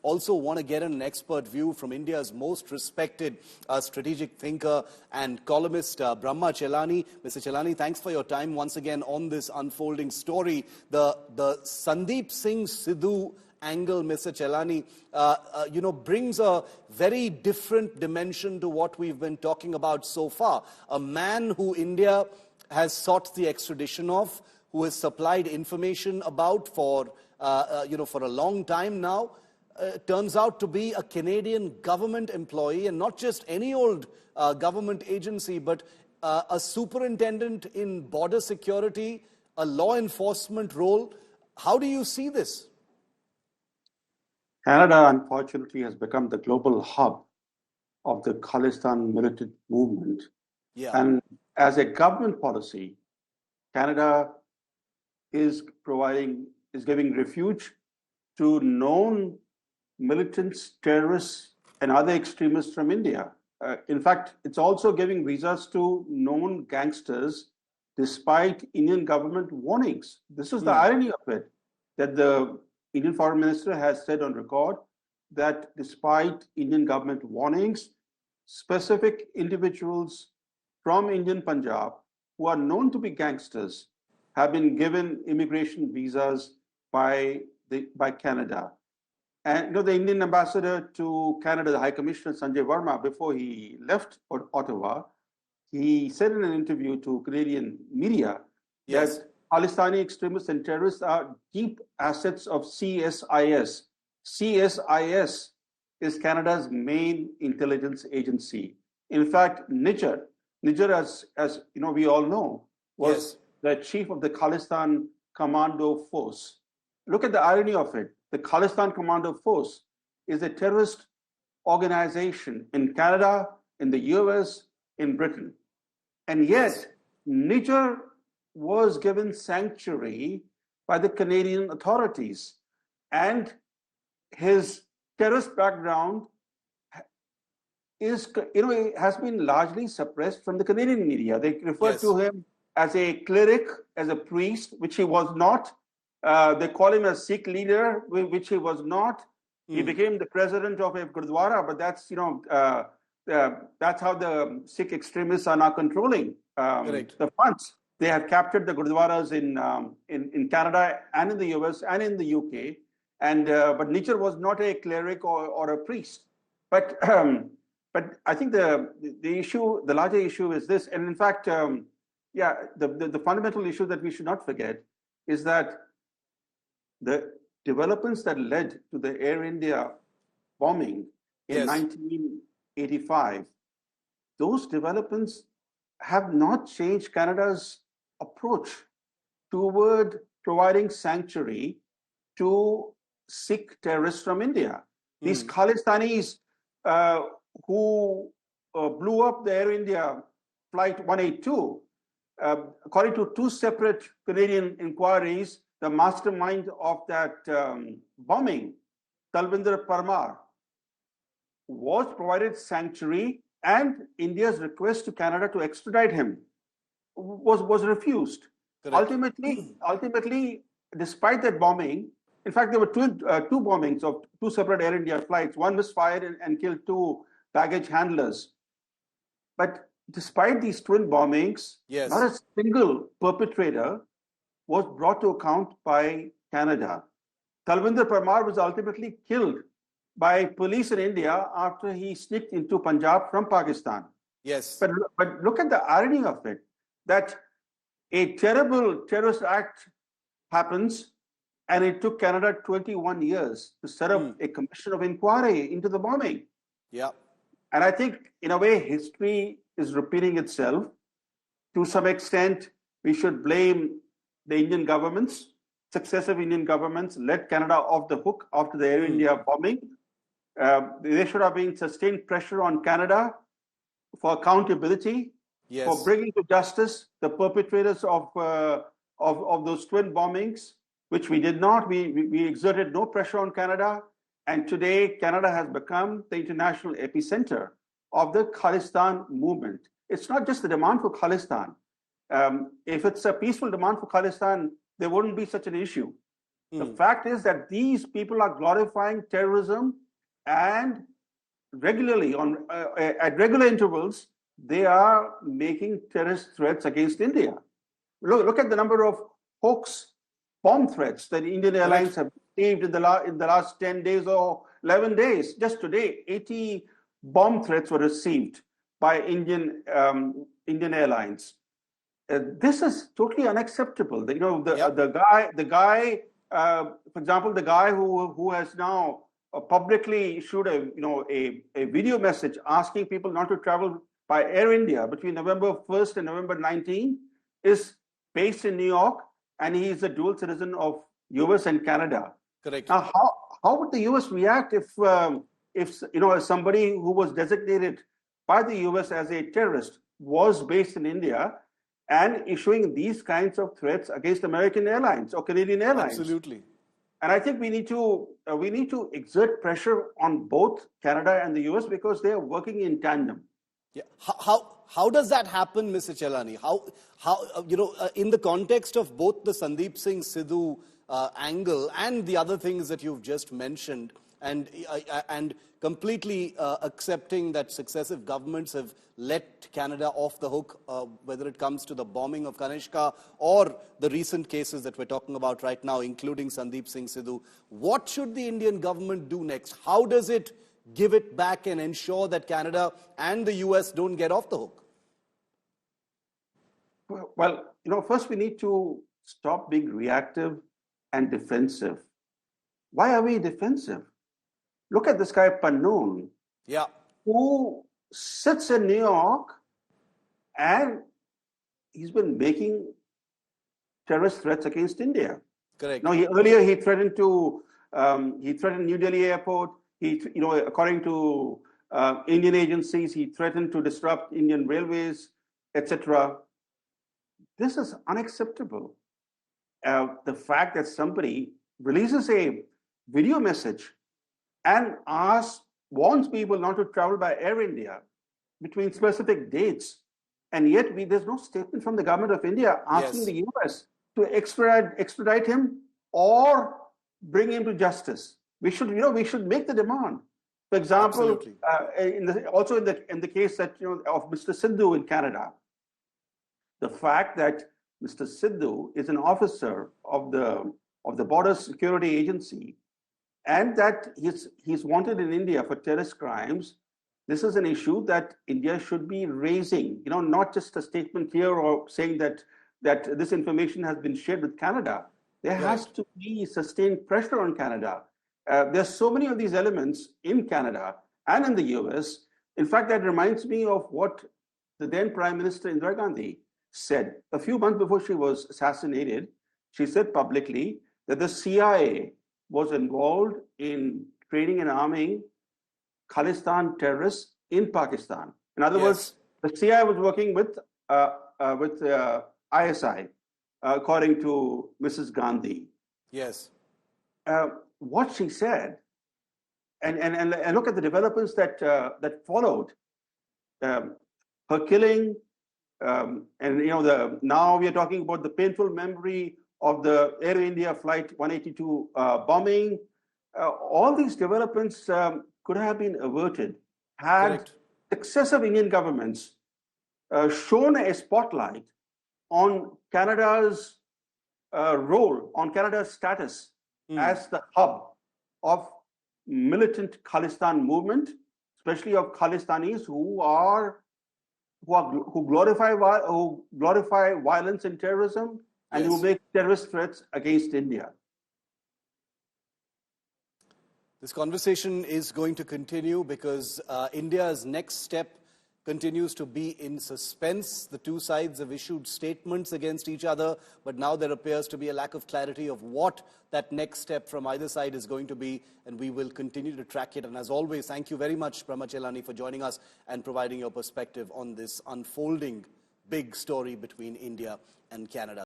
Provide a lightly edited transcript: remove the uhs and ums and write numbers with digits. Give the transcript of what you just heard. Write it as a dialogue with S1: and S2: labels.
S1: also want to get an expert view from India's most respected strategic thinker and columnist, Brahma Chellaney. Mr. Chellaney, thanks for your time once again on this unfolding story. The Sandeep Singh Sidhu angle, Mr. Chellaney, brings a very different dimension to what we've been talking about so far. A man who India has sought the extradition of, who has supplied information about for a long time now, turns out to be a Canadian government employee, and not just any old government agency, but a superintendent in border security, a law enforcement role. How do you see this?
S2: Canada, unfortunately, has become the global hub of the Khalistan Militant movement.
S1: Yeah.
S2: And as a government policy, Canada is giving refuge to known militants, terrorists, and other extremists from India. In fact, it's also giving visas to known gangsters despite Indian government warnings. This is the irony of it, that the Indian Foreign Minister has said on record that despite Indian government warnings, specific individuals from Indian Punjab who are known to be gangsters have been given immigration visas by Canada. And the Indian ambassador to Canada, the High Commissioner Sanjay Verma, before he left Ottawa, he said in an interview to Canadian media that Khalistani extremists and terrorists are deep assets of CSIS. CSIS is Canada's main intelligence agency. In fact, Niger, as we all know, was the chief of the Khalistan Commando Force. Look at the irony of it. The Khalistan Commando Force is a terrorist organization in Canada, in the US, in Britain. And yet, Niger was given sanctuary by the Canadian authorities. And his terrorist background has been largely suppressed from the Canadian media. They refer to him as a cleric, as a priest, which he was not. They call him a Sikh leader, which he was not. He became the president of a Gurdwara, but that's how the Sikh extremists are now controlling the funds. They have captured the Gurdwaras in Canada and in the US and in the UK. And but Niger was not a cleric or a priest. But I think the larger issue is this. And in fact, the fundamental issue that we should not forget is that the developments that led to the Air India bombing in 1985, those developments have not changed Canada's approach toward providing sanctuary to Sikh terrorists from India. These Khalistanis who blew up the Air India Flight 182, according to two separate Canadian inquiries, the mastermind of that bombing, Talvinder Parmar, was provided sanctuary, and India's request to Canada to extradite him was refused. Ultimately, despite that bombing, in fact, there were two bombings of two separate Air India flights. One misfired and killed two baggage handlers. But despite these twin bombings, not a single perpetrator was brought to account by Canada. Talvinder Parmar was ultimately killed by police in India after he sneaked into Punjab from Pakistan. But look at the irony of it, that a terrible terrorist act happens, and it took Canada 21 years to set up a commission of inquiry into the bombing. And I think, in a way, history is repeating itself. To some extent, we should blame the Indian governments. Successive Indian governments led Canada off the hook after the Air India bombing. There should have been sustained pressure on Canada for accountability, for bringing to justice the perpetrators of those twin bombings, which we did not. We exerted no pressure on Canada. And today, Canada has become the international epicenter of the Khalistan movement. It's not just the demand for Khalistan. If it's a peaceful demand for Khalistan, there wouldn't be such an issue. The fact is that these people are glorifying terrorism, and regularly, at regular intervals, they are making terrorist threats against India. Look at the number of hoax bomb threats that Indian airlines have received in the last 10 days or 11 days. Just today, 80 bomb threats were received by Indian airlines. This is totally unacceptable. The guy, for example, the guy who has now publicly issued a video message asking people not to travel by Air India between November 1st and November 19th is based in New York, and he is a dual citizen of US and Canada.
S1: Correct.
S2: Now, how would the US react if somebody who was designated by the US as a terrorist was based in India and issuing these kinds of threats against American airlines or Canadian airlines?
S1: Absolutely.
S2: And I think we need to exert pressure on both Canada and the US because they are working in tandem.
S1: Yeah. How does that happen, Mr. Chellaney? In the context of both the Sandeep Singh Sidhu angle and the other things that you've just mentioned, and completely accepting that successive governments have let Canada off the hook, whether it comes to the bombing of Kanishka or the recent cases that we're talking about right now, including Sandeep Singh Sidhu, what should the Indian government do next? How does it give it back and ensure that Canada and the US don't get off the hook?
S2: Well, first we need to stop being reactive and defensive. Why are we defensive? Look at this guy Pannoon, who sits in New York, and he's been making terrorist threats against India.
S1: Correct.
S2: Now, earlier he threatened New Delhi airport. According to Indian agencies, he threatened to disrupt Indian railways, etc. This is unacceptable. The fact that somebody releases a video message and warns people not to travel by Air India between specific dates, and yet there's no statement from the government of India asking the US to extradite him or bring him to justice. We should make the demand. For example, in the case that of Mr. Sidhu in Canada, the fact that Mr. Sidhu is an officer of the Border Security Agency, and that he's wanted in India for terrorist crimes, this is an issue that India should be raising. Not just a statement here or saying that this information has been shared with Canada. There has to be sustained pressure on Canada. There's so many of these elements in Canada and in the US. In fact, that reminds me of what the then Prime Minister Indira Gandhi said a few months before she was assassinated. She said publicly that the CIA was involved in training and arming Khalistan terrorists in Pakistan. In other words, the CIA was working with ISI, according to Mrs. Gandhi.
S1: Yes.
S2: What she said, and look at the developments that followed. Her killing, now we are talking about the painful memory of the Air India Flight 182 bombing. All these developments could have been averted had successive Indian governments shown a spotlight on Canada's role, on Canada's status as the hub of militant Khalistan movement, especially of Khalistanis who glorify violence and terrorism and who make terrorist threats against India.
S1: This conversation is going to continue because India's next step continues to be in suspense. The two sides have issued statements against each other, but now there appears to be a lack of clarity of what that next step from either side is going to be, and we will continue to track it. And as always, thank you very much, Brahma Chellaney, for joining us and providing your perspective on this unfolding big story between India and Canada.